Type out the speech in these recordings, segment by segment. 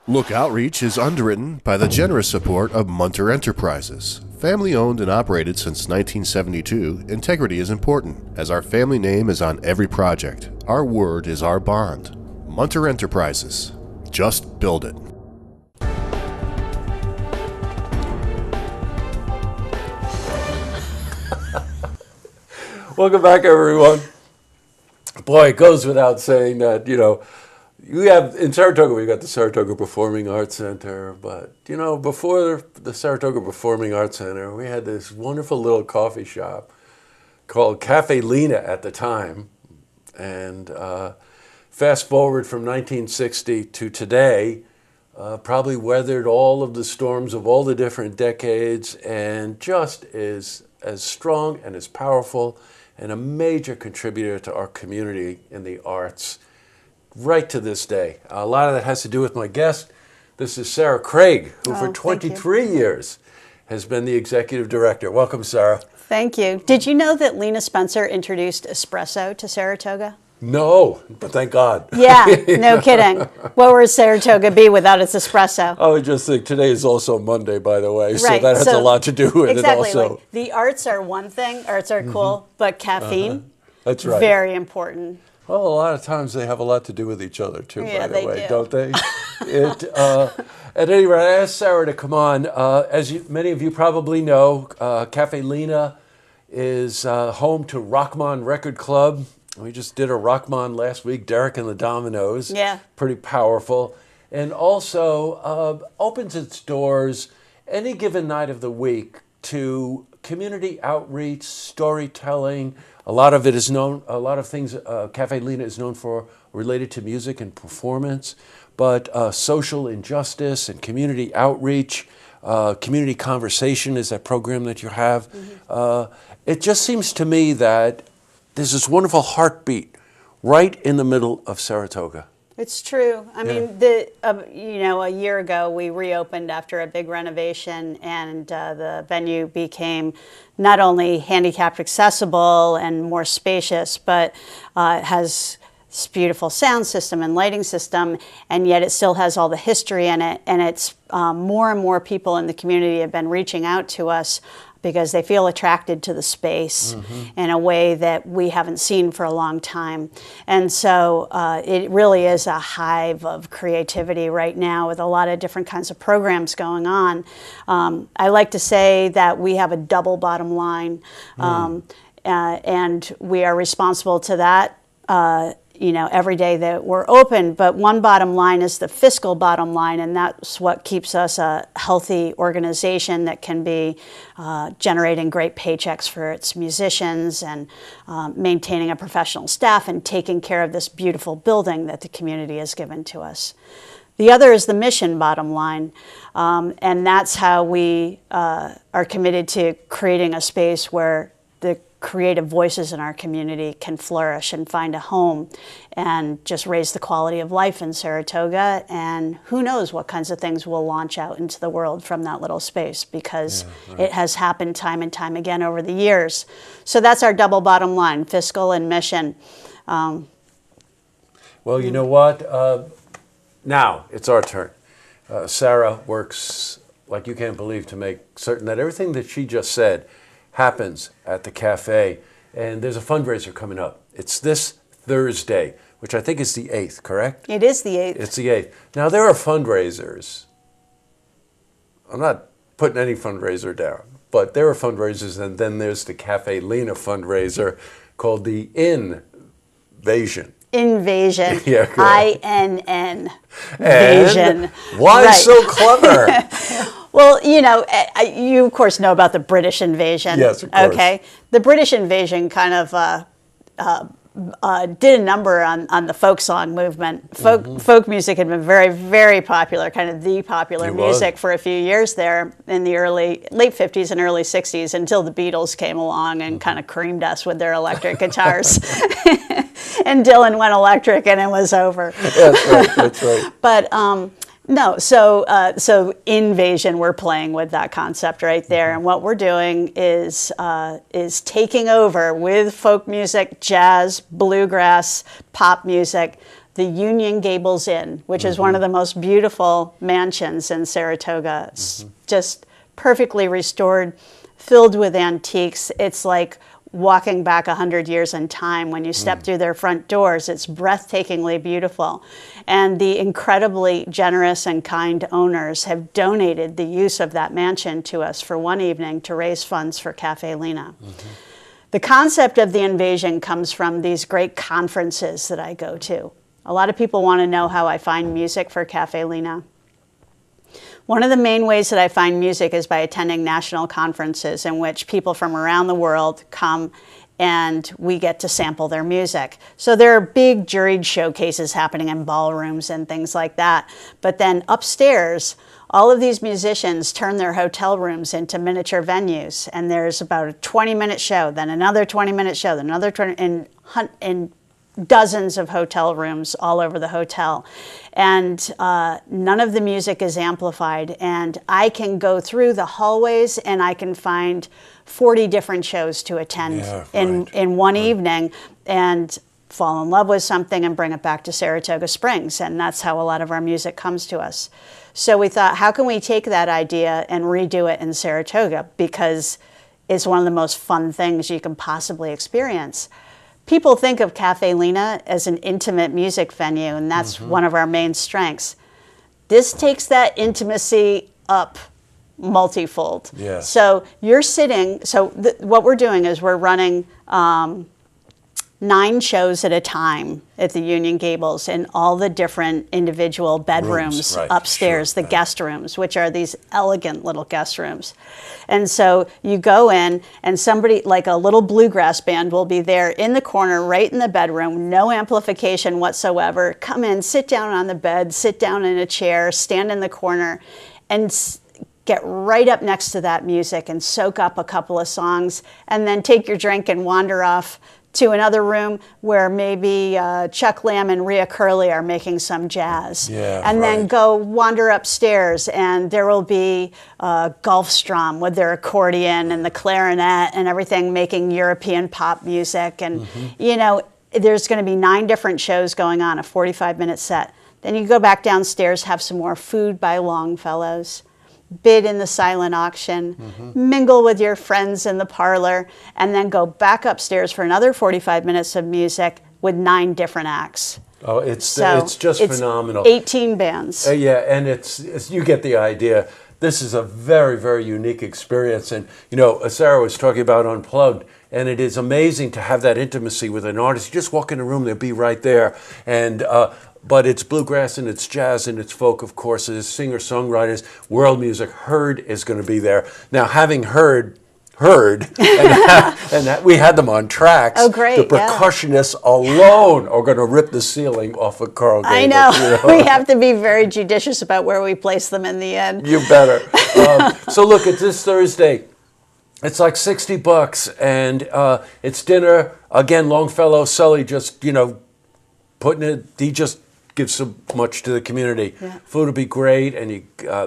Look Outreach is underwritten by the generous support of Munter Enterprises. Family owned and operated since 1972, integrity is important, as our family name is on every project. Our word is our bond. Munter Enterprises. Just build it. Welcome back, everyone. Boy, it goes without saying that, we have, in Saratoga, we've got the Saratoga Performing Arts Center, but, before the Saratoga Performing Arts Center, we had this wonderful little coffee shop called Caffe Lena at the time. And fast forward from 1960 to today, probably weathered all of the storms of all the different decades and just is as strong and as powerful and a major contributor to our community in the arts right to this day. A lot of that has to do with my guest. This is Sarah Craig, who for 23 years has been the executive director. Welcome, Sarah. Thank you. Did you know that Lena Spencer introduced espresso to Saratoga? No, but thank God. Yeah, no kidding. What would Saratoga be without its espresso? I would just think today is also Monday, by the way, Right. So that has a lot to do with it also. Like the arts are one thing, arts are cool, but caffeine, That's right. very important. Well, a lot of times they have a lot to do with each other too, Yeah, by the they way, do. don't they? At any rate, I asked Sarah to come on. Many of you probably know, Caffe Lena is home to Rockmon Record Club. We just did a Rockmon last week, Derek and the Dominoes. Yeah. Pretty powerful. And also opens its doors any given night of the week to community outreach, storytelling. A lot of things Caffe Lena is known for related to music and performance, but social injustice and community outreach, community conversation is that program that you have. It just seems to me that there's this wonderful heartbeat right in the middle of Saratoga. It's true. I mean, a year ago we reopened after a big renovation, and the venue became not only handicapped accessible and more spacious, but it has this beautiful sound system and lighting system, and yet it still has all the history in it. And it's more and more people in the community have been reaching out to us because they feel attracted to the space in a way that we haven't seen for a long time. And so it really is a hive of creativity right now with a lot of different kinds of programs going on. I like to say that we have a double bottom line, and we are responsible to that every day that we're open. But one bottom line is the fiscal bottom line, and that's what keeps us a healthy organization that can be generating great paychecks for its musicians and maintaining a professional staff and taking care of this beautiful building that the community has given to us. The other is the mission bottom line, and that's how we are committed to creating a space where the creative voices in our community can flourish and find a home and just raise the quality of life in Saratoga. And who knows what kinds of things will launch out into the world from that little space, because it has happened time and time again over the years. So that's our double bottom line, fiscal and mission. Well, you know what? Now it's our turn. Sarah works like you can't believe to make certain that everything that she just said happens at the cafe. And there's a fundraiser coming up. It's this Thursday, which I think is the 8th, correct? It is the 8th. It's the 8th. Now, there are fundraisers. I'm not putting any fundraiser down, but there are fundraisers, and then there's the Caffe Lena fundraiser called the InnVasion. InnVasion. Yeah, correct. INN. Vasion. Why so clever? Well, you of course know about the British invasion. Yes, of course. Okay, the British invasion kind of did a number on the folk song movement. Folk music had been very, very popular, kind of the popular music for a few years there in the late 50s and early 60s, until the Beatles came along and kind of creamed us with their electric guitars. And Dylan went electric, and it was over. That's right. But no, so InnVasion, we're playing with that concept right there, and what we're doing is taking over with folk music, jazz, bluegrass, pop music, the Union Gables Inn, which is one of the most beautiful mansions in Saratoga. It's just perfectly restored, filled with antiques. It's like walking back 100 years in time. When you step through their front doors, it's breathtakingly beautiful. And the incredibly generous and kind owners have donated the use of that mansion to us for one evening to raise funds for Caffe Lena. The concept of the InnVasion comes from these great conferences that I go to. A lot of people want to know how I find music for Caffe Lena. One of the main ways that I find music is by attending national conferences in which people from around the world come and we get to sample their music. So there are big juried showcases happening in ballrooms and things like that. But then upstairs, all of these musicians turn their hotel rooms into miniature venues. And there's about a 20-minute show, then another 20-minute show, then another 20, in dozens of hotel rooms all over the hotel. And none of the music is amplified. And I can go through the hallways and I can find 40 different shows to attend in one evening and fall in love with something and bring it back to Saratoga Springs. And that's how a lot of our music comes to us. So we thought, how can we take that idea and redo it in Saratoga? Because it's one of the most fun things you can possibly experience. People think of Caffe Lena as an intimate music venue, and that's one of our main strengths. This takes that intimacy up multifold. Yeah. So you're sitting, what we're doing is we're running 9 shows at a time at the Union Gables in all the different individual bedrooms upstairs, the guest rooms, which are these elegant little guest rooms. And so you go in and somebody, like a little bluegrass band, will be there in the corner, right in the bedroom, no amplification whatsoever. Come in, sit down on the bed, sit down in a chair, stand in the corner, and get right up next to that music and soak up a couple of songs, and then take your drink and wander off to another room where maybe Chuck Lamb and Rhea Curley are making some jazz. And then go wander upstairs and there will be Gulfstrom with their accordion and the clarinet and everything making European pop music. And, you know, there's going to be 9 different shows going on, a 45-minute set. Then you go back downstairs, have some more food by Longfellow's, bid in the silent auction, mingle with your friends in the parlor, and then go back upstairs for another 45 minutes of music with 9 different acts. Oh, it's just phenomenal. 18 bands. Yeah, and it's you get the idea. This is a very, very unique experience. And, you know, Sarah was talking about Unplugged, and it is amazing to have that intimacy with an artist. You just walk in a room, they'll be right there. And but it's bluegrass and it's jazz and it's folk, of course. It's singer-songwriters, world music. Heard is going to be there. Now, having heard, and that we had them on tracks. Oh, great! The percussionists alone are going to rip the ceiling off of Carl Gable. I know. You know? We have to be very judicious about where we place them in the end. You better. So look, it's this Thursday. It's like $60, and it's dinner again. Longfellow, Sully, just putting it. He just gives so much to the community. Food will be great, and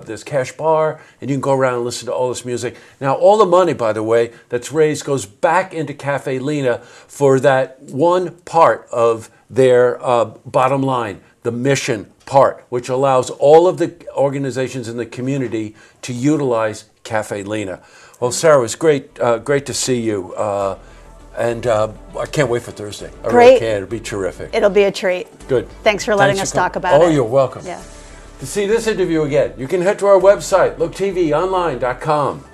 there's cash bar, and you can go around and listen to all this music. Now, all the money, by the way, that's raised goes back into Caffe Lena for that one part of their bottom line, the mission part, which allows all of the organizations in the community to utilize Caffe Lena. Well, Sarah, it was great to see you. And I can't wait for Thursday. I really can. It'll be terrific. It'll be a treat. Good. Thanks for letting us talk about it. Oh, you're welcome. Yeah. To see this interview again, you can head to our website, looktvonline.com.